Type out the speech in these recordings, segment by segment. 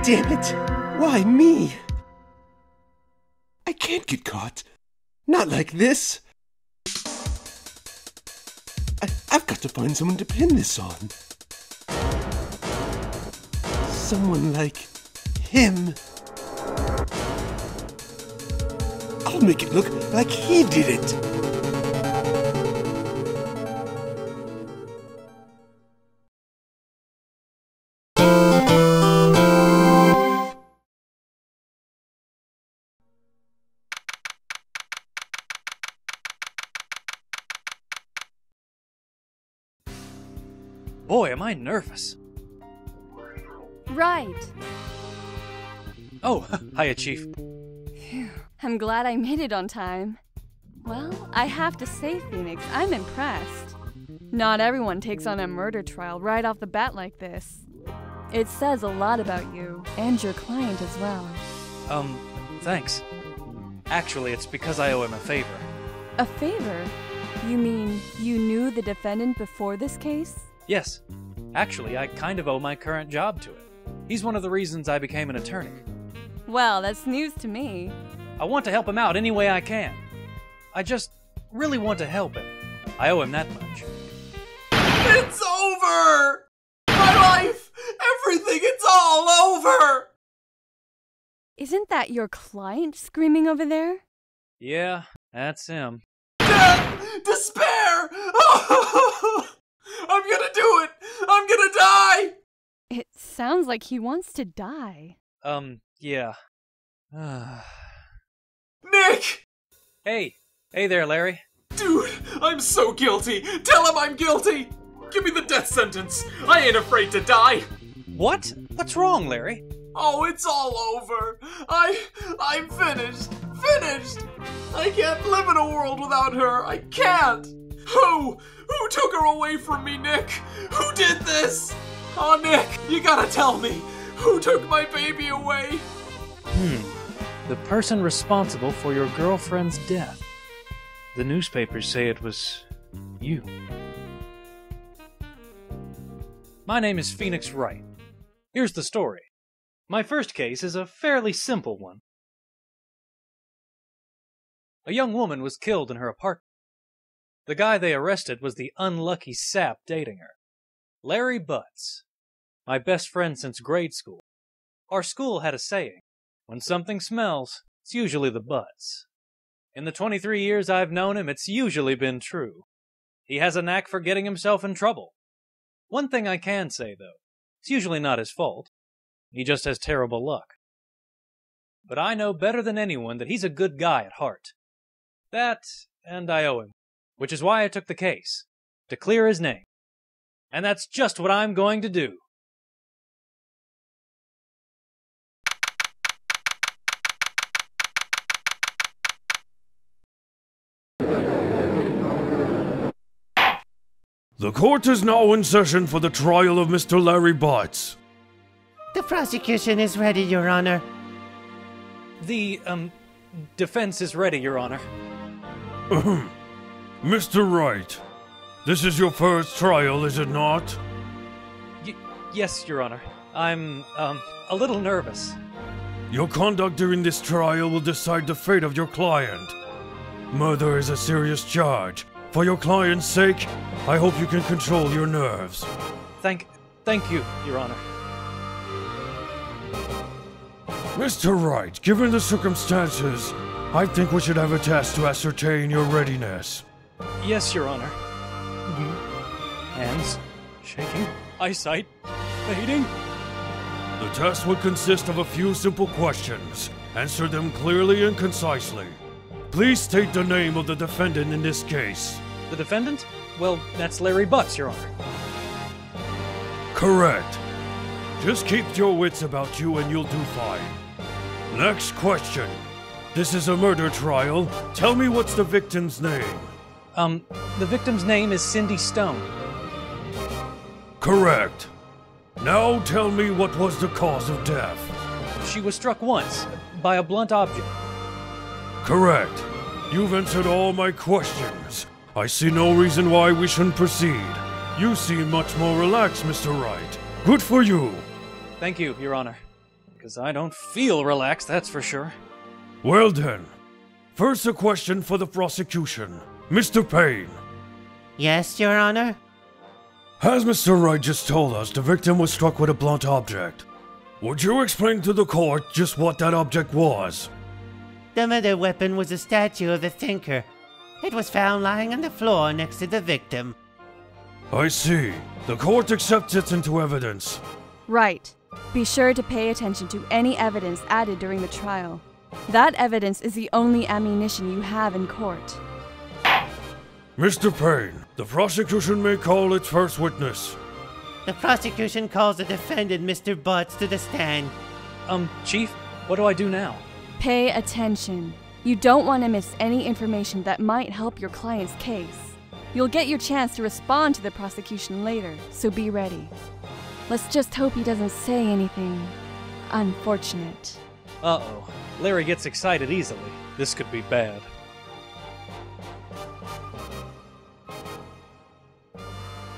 Damn it! Why me? I can't get caught. Not like this. I've got to find someone to pin this on. Someone like him. I'll make it look like he did it. Boy, am I nervous. Right. Oh, hiya, Chief. Phew, I'm glad I made it on time. Well, I have to say, Phoenix, I'm impressed. Not everyone takes on a murder trial right off the bat like this. It says a lot about you, and your client as well. Thanks. Actually, it's because I owe him a favor. A favor? You mean you knew the defendant before this case? Yes. Actually, I kind of owe my current job to it. He's one of the reasons I became an attorney. Well, that's news to me. I want to help him out any way I can. I just really want to help him. I owe him that much. It's over! My life! Everything, it's all over! Isn't that your client screaming over there? Yeah, that's him. Death! Despair! Oh, I'm gonna do it! I'm gonna die! It sounds like he wants to die. Yeah. Nick! Hey there, Larry. Dude, I'm so guilty! Tell him I'm guilty! Give me the death sentence! I ain't afraid to die! What? What's wrong, Larry? Oh, it's all over! I'm finished! Finished! I can't live in a world without her! I can't! Who took her away from me, Nick? Who did this? Oh, Nick, you gotta tell me! Who took my baby away? The person responsible for your girlfriend's death. The newspapers say it was you. My name is Phoenix Wright. Here's the story. My first case is a fairly simple one. A young woman was killed in her apartment. The guy they arrested was the unlucky sap dating her, Larry Butts, my best friend since grade school. Our school had a saying, when something smells, it's usually the Butts. In the 23 years I've known him, it's usually been true. He has a knack for getting himself in trouble. One thing I can say, though, it's usually not his fault. He just has terrible luck. But I know better than anyone that he's a good guy at heart. That, and I owe him, which is why I took the case, to clear his name. And that's just what I'm going to do. The court is now in session for the trial of Mr. Larry Butts. The prosecution is ready, Your Honor. The, defense is ready, Your Honor. Mr. Wright, this is your first trial, is it not? Yes, Your Honor. I'm, a little nervous. Your conduct during this trial will decide the fate of your client. Murder is a serious charge. For your client's sake, I hope you can control your nerves. Thank you, Your Honor. Mr. Wright, given the circumstances, I think we should have a test to ascertain your readiness. Yes, Your Honor. Hands shaking, eyesight fading. The test will consist of a few simple questions. Answer them clearly and concisely. Please state the name of the defendant in this case. The defendant? Well, that's Larry Butts, Your Honor. Correct. Just keep your wits about you and you'll do fine. Next question. This is a murder trial. Tell me what's the victim's name? The victim's name is Cindy Stone. Correct. Now tell me what was the cause of death. She was struck once by a blunt object. Correct. You've answered all my questions. I see no reason why we shouldn't proceed. You seem much more relaxed, Mr. Wright. Good for you. Thank you, Your Honor. 'cause I don't feel relaxed, that's for sure. Well then, first a question for the prosecution. Mr. Payne. Yes, Your Honor? As Mr. Wright just told us, the victim was struck with a blunt object. Would you explain to the court just what that object was? The murder weapon was a statue of the thinker. It was found lying on the floor next to the victim. I see. The court accepts it into evidence. Right. Be sure to pay attention to any evidence added during the trial. That evidence is the only ammunition you have in court. Mr. Payne, the prosecution may call its first witness. The prosecution calls the defendant, Mr. Butts, to the stand. Chief, what do I do now? Pay attention. You don't want to miss any information that might help your client's case. You'll get your chance to respond to the prosecution later, so be ready. Let's just hope he doesn't say anything unfortunate. Uh-oh. Larry gets excited easily. This could be bad.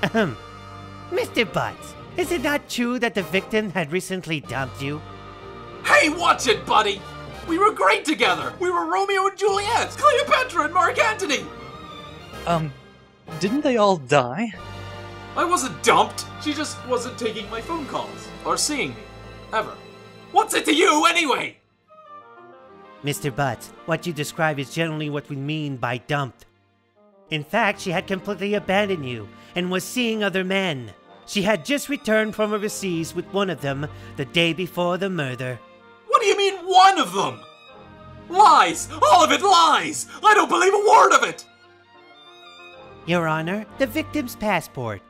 Ahem. Mr. Butts, is it not true that the victim had recently dumped you? Hey, watch it, buddy! We were great together! We were Romeo and Juliet, Cleopatra and Mark Antony! Didn't they all die? I wasn't dumped. She just wasn't taking my phone calls. Or seeing me. Ever. What's it to you, anyway? Mr. Butts, what you describe is generally what we mean by dumped. In fact, she had completely abandoned you and was seeing other men. She had just returned from overseas with one of them the day before the murder. What do you mean, one of them? Lies! All of it lies! I don't believe a word of it! Your Honor, the victim's passport.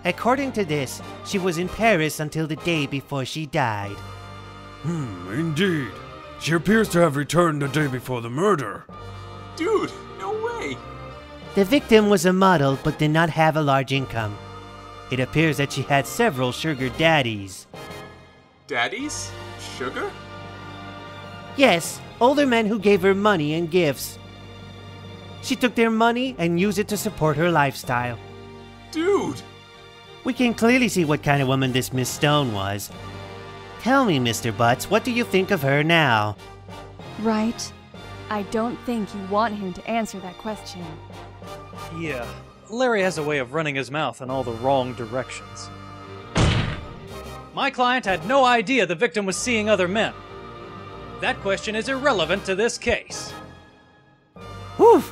According to this, she was in Paris until the day before she died. Indeed. She appears to have returned the day before the murder. Dude, no way. The victim was a model but did not have a large income. It appears that she had several sugar daddies. Daddies? Sugar? Yes, older men who gave her money and gifts. She took their money and used it to support her lifestyle. Dude! We can clearly see what kind of woman this Miss Stone was. Tell me, Mr. Butts, what do you think of her now? Right? I don't think you want him to answer that question. Yeah, Larry has a way of running his mouth in all the wrong directions. My client had no idea the victim was seeing other men. That question is irrelevant to this case. Whew!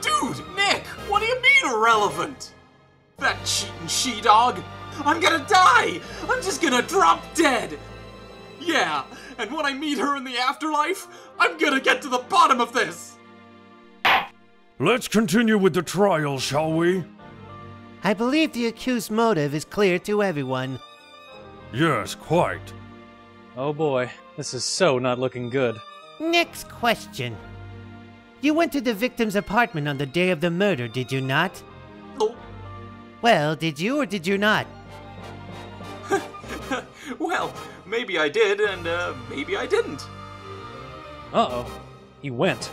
Dude, Nick, what do you mean irrelevant? That cheating she-dog! I'm gonna die! I'm just gonna drop dead! Yeah, and when I meet her in the afterlife, I'm gonna get to the bottom of this! Let's continue with the trial, shall we? I believe the accused's motive is clear to everyone. Yes, quite. Oh boy, this is so not looking good. Next question. You went to the victim's apartment on the day of the murder, did you not? Oh. Well, did you or did you not? Well, maybe I did, and maybe I didn't. Uh-oh. He went.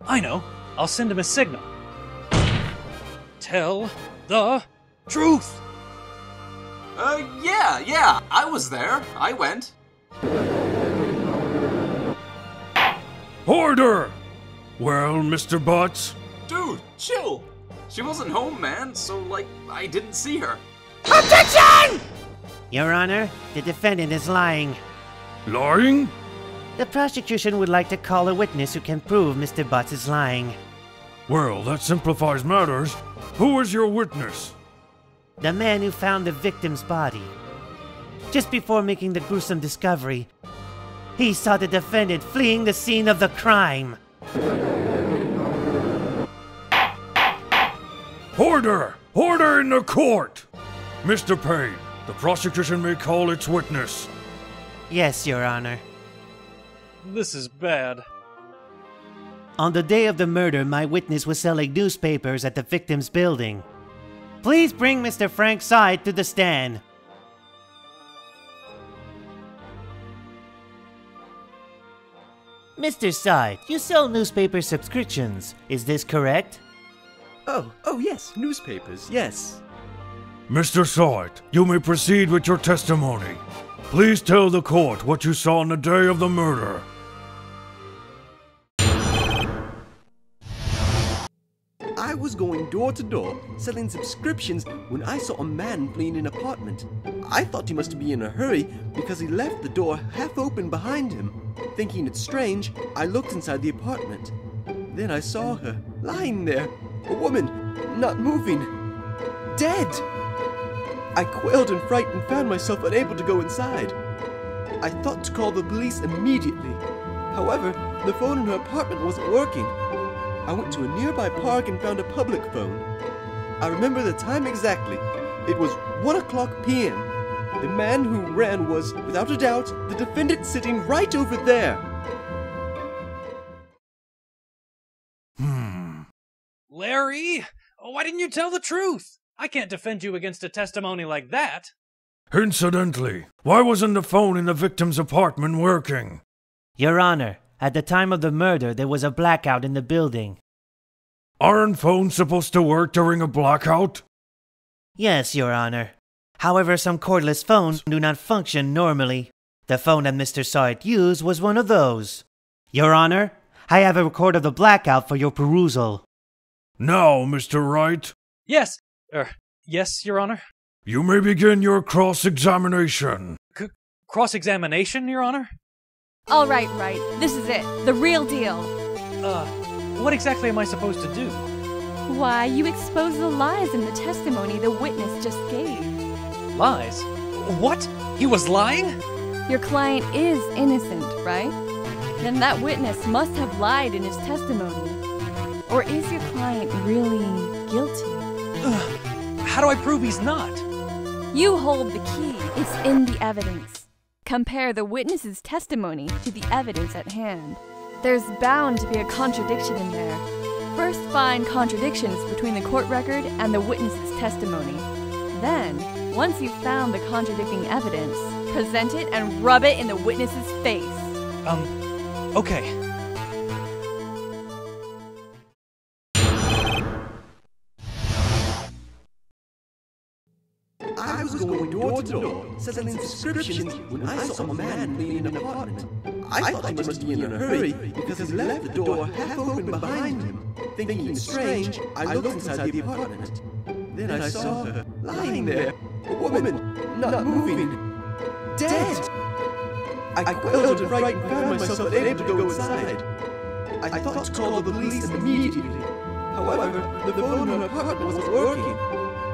I know. I'll send him a signal. Tell the truth! Yeah, I was there. I went. Order! Well, Mr. Butts? Dude, chill! She wasn't home, man, so, I didn't see her. Objection! Your Honor, the defendant is lying. Lying? The prosecution would like to call a witness who can prove Mr. Butts is lying. Well, that simplifies matters. Who is your witness? The man who found the victim's body. Just before making the gruesome discovery, he saw the defendant fleeing the scene of the crime. Order! Order in the court! Mr. Payne, the prosecution may call its witness. Yes, Your Honor. This is bad. On the day of the murder, my witness was selling newspapers at the victim's building. Please bring Mr. Frank Side to the stand. Mr. Side, you sell newspaper subscriptions. Is this correct? Oh, yes, newspapers, yes. Mr. Side, you may proceed with your testimony. Please tell the court what you saw on the day of the murder. I was going door to door, selling subscriptions, when I saw a man fleeing an apartment. I thought he must be in a hurry because he left the door half open behind him. Thinking it strange, I looked inside the apartment. Then I saw her, lying there, a woman, not moving, dead. I quailed in fright and found myself unable to go inside. I thought to call the police immediately. However, the phone in her apartment wasn't working. I went to a nearby park and found a public phone. I remember the time exactly. It was 1:00 p.m. The man who ran was, without a doubt, the defendant sitting right over there. Larry, why didn't you tell the truth? I can't defend you against a testimony like that. Incidentally, why wasn't the phone in the victim's apartment working? Your Honor, at the time of the murder, there was a blackout in the building. Aren't phones supposed to work during a blackout? Yes, Your Honor. However, some cordless phones do not function normally. The phone that Mr. Sawit used was one of those. Your Honor, I have a record of the blackout for your perusal. Now, Mr. Wright. Yes, yes, Your Honor. You may begin your cross-examination. Cross-examination, Your Honor? All right, Wright. This is it. The real deal. What exactly am I supposed to do? Why, you expose the lies in the testimony the witness just gave. Lies? What? He was lying? Your client is innocent, right? Then that witness must have lied in his testimony. Or is your client really guilty? How do I prove he's not? You hold the key. It's in the evidence. Compare the witness's testimony to the evidence at hand. There's bound to be a contradiction in there. First, find contradictions between the court record and the witness's testimony. Then, once you've found the contradicting evidence, present it and rub it in the witness's face. Okay. I was going door to door, selling subscriptions, when I saw a man fleeing an apartment. I thought he must be in a hurry because he left the door half open behind him. Thinking it strange, I looked inside the apartment. Then I saw her, lying there, a woman, not moving, dead. I quailed in fright and found myself unable to go inside. I thought to call the police immediately. However, the phone in her apartment wasn't working.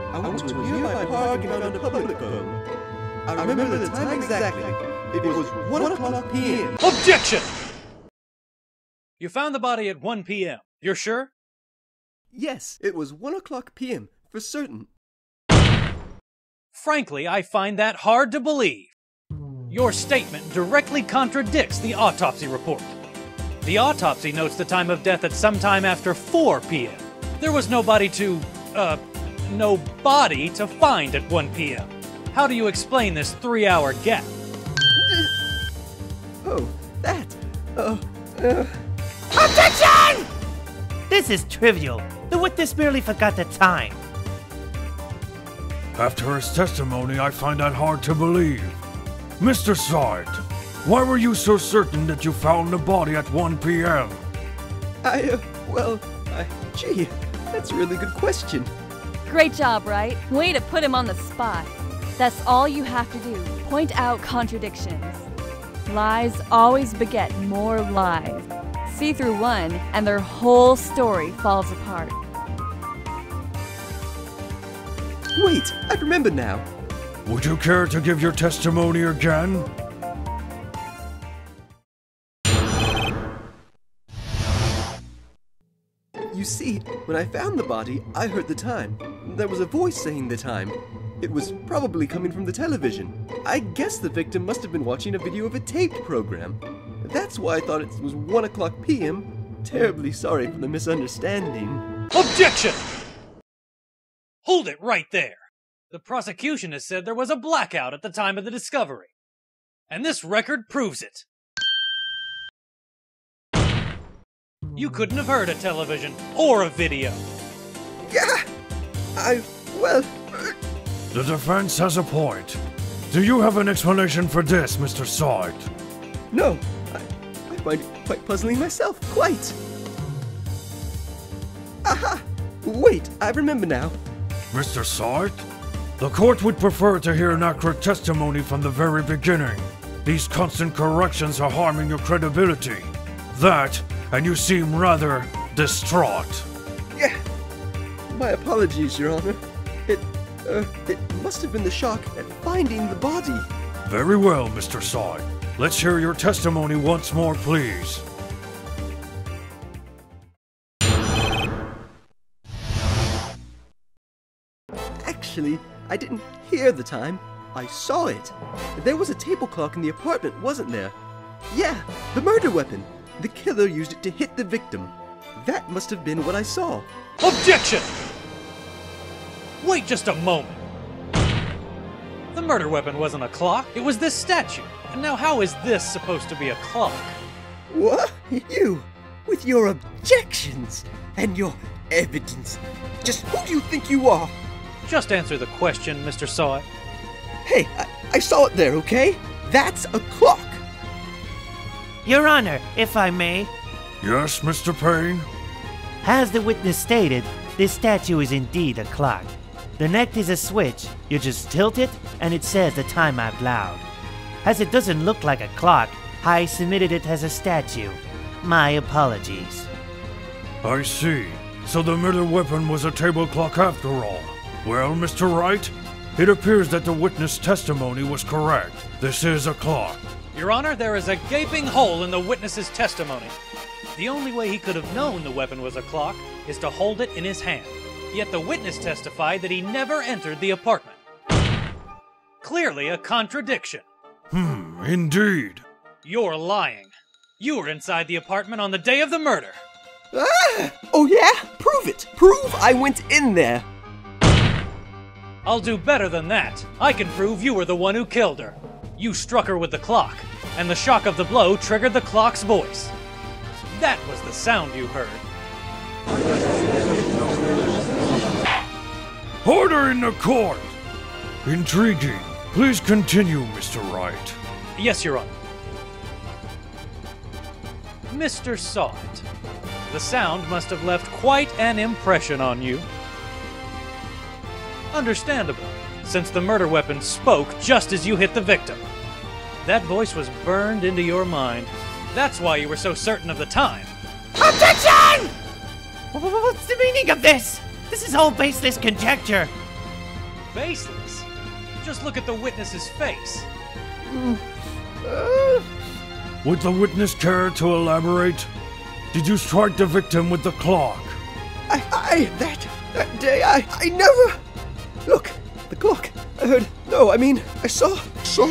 I went to a nearby park and found a public phone. I remember the time exactly. It was 1:00 p.m. Objection! You found the body at 1 p.m. You're sure? Yes, it was 1:00 p.m. for certain. Frankly, I find that hard to believe. Your statement directly contradicts the autopsy report. The autopsy notes the time of death at sometime after 4 p.m. There was no body to find at 1 p.m. How do you explain this 3-hour gap? Oh, that. Objection! This is trivial. The witness merely forgot the time. After his testimony, I find that hard to believe. Mr. Sawit, why were you so certain that you found the body at 1 p.m.? Gee, that's a really good question. Great job, Wright. Way to put him on the spot. That's all you have to do. Point out contradictions. Lies always beget more lies. See through one, and their whole story falls apart. Wait, I remember now. Would you care to give your testimony again? You see, when I found the body, I heard the time. There was a voice saying the time. It was probably coming from the television. I guess the victim must have been watching a video of a taped program. That's why I thought it was 1:00 p.m. Terribly sorry for the misunderstanding. Objection! Hold it right there. The prosecution has said there was a blackout at the time of the discovery. And this record proves it. You couldn't have heard a television or a video. Yeah! The defense has a point. Do you have an explanation for this, Mr. Sard? No, I find it quite puzzling myself, quite. Aha! Wait, I remember now. Mr. Sard? The court would prefer to hear an accurate testimony from the very beginning. These constant corrections are harming your credibility. That, and you seem rather distraught. Yeah. My apologies, Your Honor. It must have been the shock at finding the body. Very well, Mr. Sard. Let's hear your testimony once more, please. Actually, I didn't hear the time. I saw it. There was a table clock in the apartment, wasn't there? Yeah, the murder weapon. The killer used it to hit the victim. That must have been what I saw. Objection! Wait just a moment. The murder weapon wasn't a clock, it was this statue. And now how is this supposed to be a clock? What? You? With your objections and your evidence. Just who do you think you are? Just answer the question, Mr. Saw It. Hey, I saw it there, okay? That's a clock. Your Honor, if I may, Yes, Mr. Payne? as the witness stated, this statue is indeed a clock. The neck is a switch. You just tilt it, and it says the time out loud. As it doesn't look like a clock, I submitted it as a statue. My apologies. I see. So the murder weapon was a table clock after all. Well, Mr. Wright, it appears that the witness testimony was correct. This is a clock. Your Honor, there is a gaping hole in the witness's testimony. The only way he could have known the weapon was a clock is to hold it in his hand. Yet the witness testified that he never entered the apartment. Clearly a contradiction. Indeed. You're lying. You were inside the apartment on the day of the murder. Ah! Oh yeah? Prove it. Prove I went in there. I'll do better than that. I can prove you were the one who killed her. You struck her with the clock, and the shock of the blow triggered the clock's voice. That was the sound you heard. Order in the court! Intriguing. Please continue, Mr. Wright. Yes, Your Honor. Mr. Saw It. The sound must have left quite an impression on you. Understandable, since the murder weapon spoke just as you hit the victim. That voice was burned into your mind. That's why you were so certain of the time. Objection! What's the meaning of this? This is all baseless conjecture. Baseless? Just look at the witness's face. Would the witness care to elaborate? Did you strike the victim with the clock? That day, I never... Look, the clock. I saw... Shut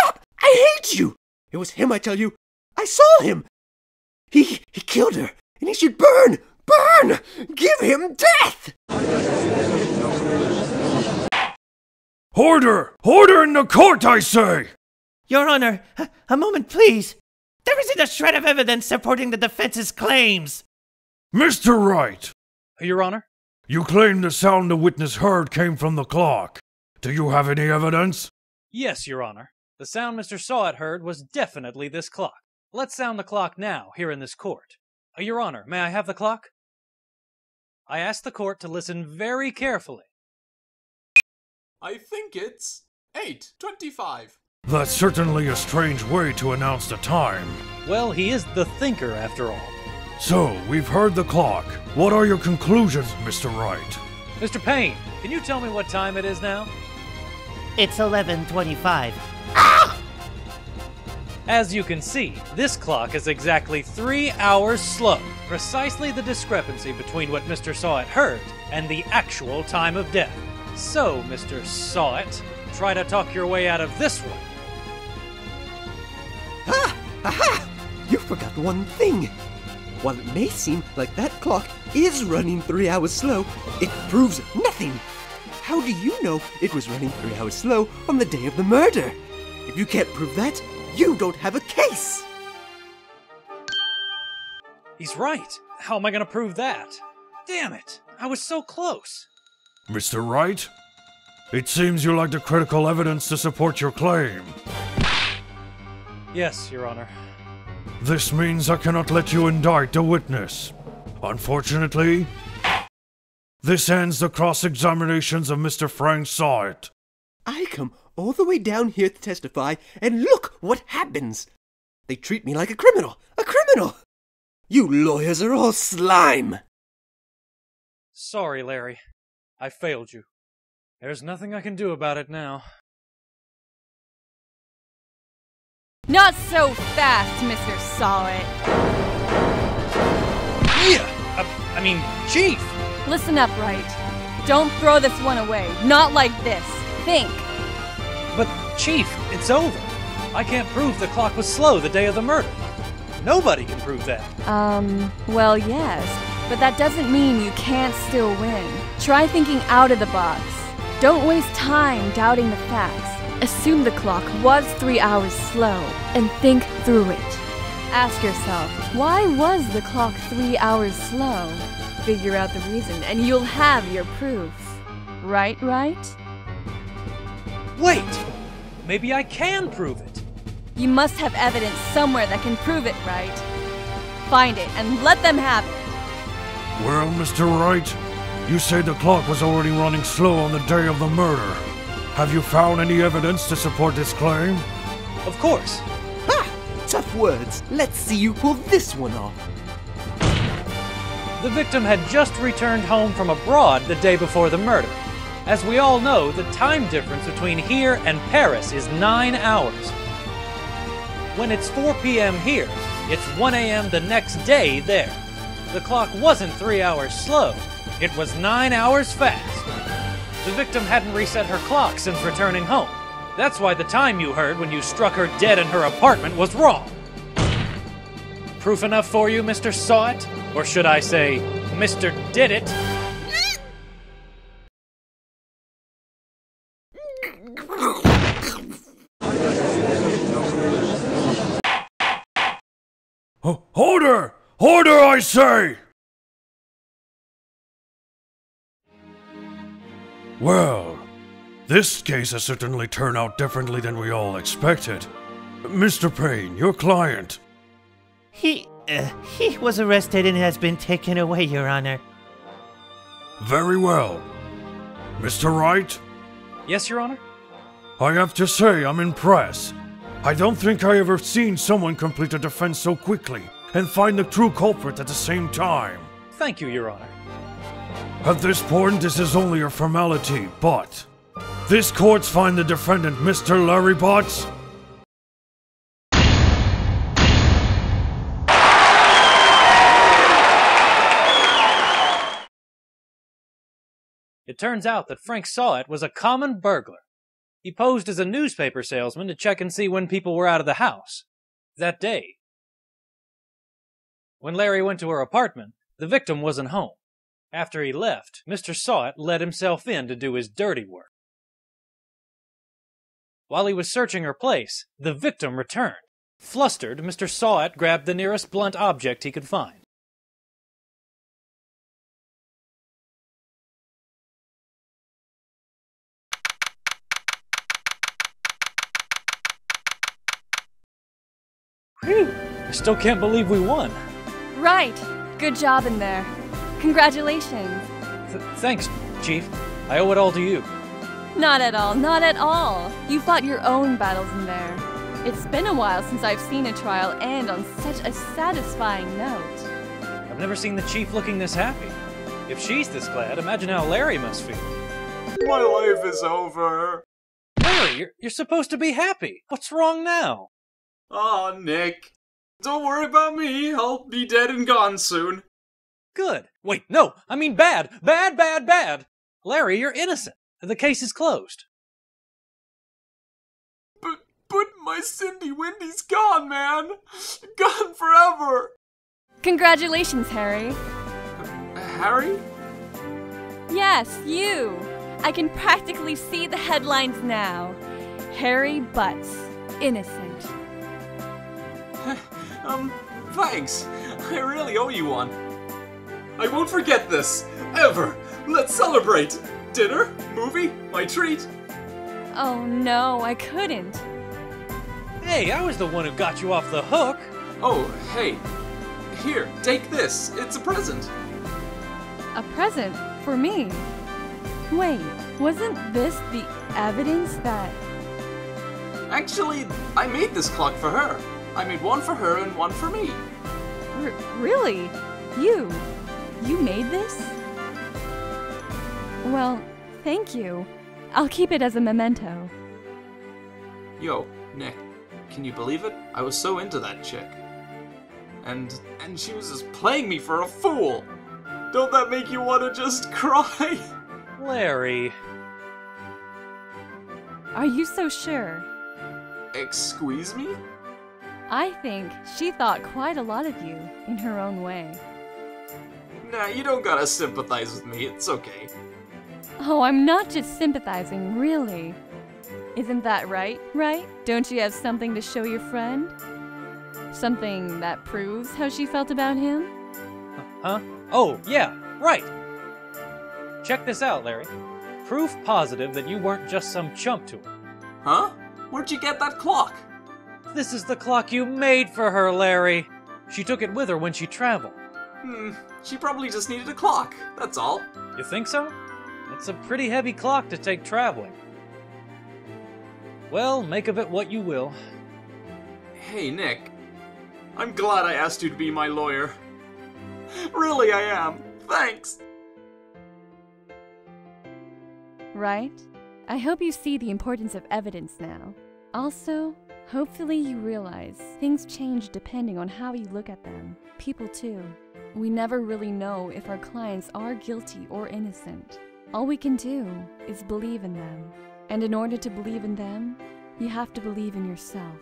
up! I hate you! It was him, I tell you. I saw him! He killed her, and he should burn! Burn! Give him death! Order! Order in the court, I say! Your Honor, a moment, please. There isn't a shred of evidence supporting the defense's claims. Mr. Wright! Your Honor? You claim the sound the witness heard came from the clock. Do you have any evidence? Yes, Your Honor. The sound Mr. Saw It heard was definitely this clock. Let's sound the clock now, here in this court. Your Honor, may I have the clock? I ask the court to listen very carefully. I think it's 8:25. That's certainly a strange way to announce the time. Well, he is the thinker, after all. So, we've heard the clock. What are your conclusions, Mr. Wright? Mr. Payne, can you tell me what time it is now? It's 11:25. As you can see, this clock is exactly 3 hours slow. Precisely the discrepancy between what Mr. Saw It heard and the actual time of death. So, Mr. Saw It, try to talk your way out of this one. Aha! You forgot one thing. While it may seem like that clock is running 3 hours slow, it proves nothing. How do you know it was running 3 hours slow on the day of the murder? If you can't prove that, you don't have a case. He's right. How am I going to prove that? Damn it! I was so close. Mr. Wright? It seems you lack the critical evidence to support your claim. Yes, Your Honor. This means I cannot let you indict the witness. Unfortunately, this ends the cross-examinations of Mr. Frank Sart. I come all the way down here to testify, and look what happens. They treat me like a criminal. A criminal! You lawyers are all slime. Sorry, Larry. I failed you. There's nothing I can do about it now. Not so fast, Mr. Solid. Yeah! I mean, Chief! Listen up, Wright. Don't throw this one away. Not like this. Think. But, Chief, it's over. I can't prove the clock was slow the day of the murder. Nobody can prove that. Well, yes. But that doesn't mean you can't still win. Try thinking out of the box. Don't waste time doubting the facts. Assume the clock was 3 hours slow, and think through it. Ask yourself, why was the clock 3 hours slow? Figure out the reason, and you'll have your proof. Right? Wait! Maybe I can prove it. You must have evidence somewhere that can prove it, right? Find it, and let them have it. Well, Mr. Wright, you say the clock was already running slow on the day of the murder. Have you found any evidence to support this claim? Of course. Ha! Tough words. Let's see you pull this one off. The victim had just returned home from abroad the day before the murder. As we all know, the time difference between here and Paris is 9 hours. When it's 4 p.m. here, it's 1 a.m. the next day there. The clock wasn't 3 hours slow, it was 9 hours fast. The victim hadn't reset her clock since returning home. That's why the time you heard when you struck her dead in her apartment was wrong. Proof enough for you, Mr. Saw It? Or should I say, Mr. Did It? Order! Order, I say! Well, this case has certainly turned out differently than we all expected. Mr. Payne, your client. He was arrested and has been taken away, Your Honor. Very well. Mr. Wright? Yes, Your Honor? I have to say I'm impressed. I don't think I ever seen someone complete a defense so quickly and find the true culprit at the same time. Thank you, Your Honor. At this point, this is only a formality, but this court's find the defendant, Mr. Larry Butts. It turns out that Frank Saw It was a common burglar. He posed as a newspaper salesman to check and see when people were out of the house. That day. When Larry went to her apartment, the victim wasn't home. After he left, Mr. Saw It let himself in to do his dirty work. While he was searching her place, the victim returned. Flustered, Mr. Saw It grabbed the nearest blunt object he could find. Whew! I still can't believe we won. Right. Good job in there. Congratulations. Thanks, Chief. I owe it all to you. Not at all, not at all. You fought your own battles in there. It's been a while since I've seen a trial end on such a satisfying note. I've never seen the Chief looking this happy. If she's this glad, imagine how Larry must feel. My life is over. Larry, you're supposed to be happy. What's wrong now? Aw, Nick. Don't worry about me. I'll be dead and gone soon. Good. Wait, no, I mean bad. Bad, bad, bad. Larry, you're innocent. The case is closed. But my Cindy Wendy's gone, man. Gone forever. Congratulations, Harry. Harry? Yes, you. I can practically see the headlines now. Harry Butts, innocent. Thanks. I really owe you one. I won't forget this. Ever. Let's celebrate. Dinner? Movie? My treat? Oh no, I couldn't. Hey, I was the one who got you off the hook. Oh, hey. Here, take this. It's a present. A present for me. Wait, wasn't this the evidence that... Actually, I made this clock for her. I made one for her and one for me. Really? You made this? Well, thank you. I'll keep it as a memento. Yo, Nick, can you believe it? I was so into that chick. And she was just playing me for a fool. Don't that make you want to just cry? Larry. Are you so sure? Excuse me? I think she thought quite a lot of you in her own way. Nah, you don't gotta sympathize with me. It's okay. Oh, I'm not just sympathizing, really. Isn't that right, Wright? Don't you have something to show your friend? Something that proves how she felt about him? Huh? Oh, yeah, right. Check this out, Larry. Proof positive that you weren't just some chump to her. Huh? Where'd you get that clock? This is the clock you made for her, Larry. She took it with her when she traveled. She probably just needed a clock, that's all. You think so? It's a pretty heavy clock to take traveling. Well, make of it what you will. Hey, Nick. I'm glad I asked you to be my lawyer. Really, I am. Thanks. Right? I hope you see the importance of evidence now. Also, hopefully you realize things change depending on how you look at them. People too. We never really know if our clients are guilty or innocent. All we can do is believe in them. And in order to believe in them, you have to believe in yourself,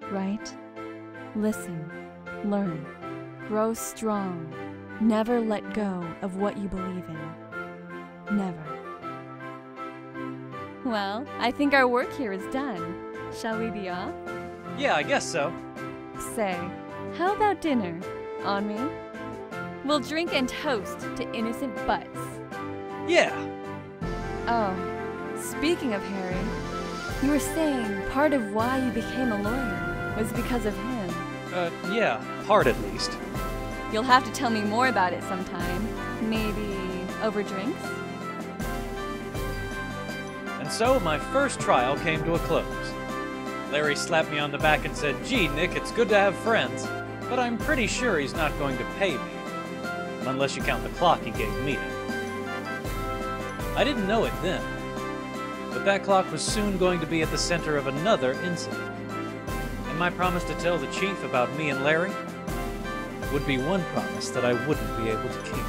right? Listen, learn, grow strong. Never let go of what you believe in. Never. Well, I think our work here is done. Shall we be off? Yeah, I guess so. Say, how about dinner? On me? We'll drink and toast to innocent butts. Yeah. Oh, speaking of Harry, you were saying part of why you became a lawyer was because of him. Yeah, part at least. You'll have to tell me more about it sometime. Maybe over drinks? And so my first trial came to a close. Larry slapped me on the back and said, "Gee, Nick, it's good to have friends, but I'm pretty sure he's not going to pay me. Unless you count the clock he gave me." I didn't know it then, but that clock was soon going to be at the center of another incident. And my promise to tell the chief about me and Larry would be one promise that I wouldn't be able to keep.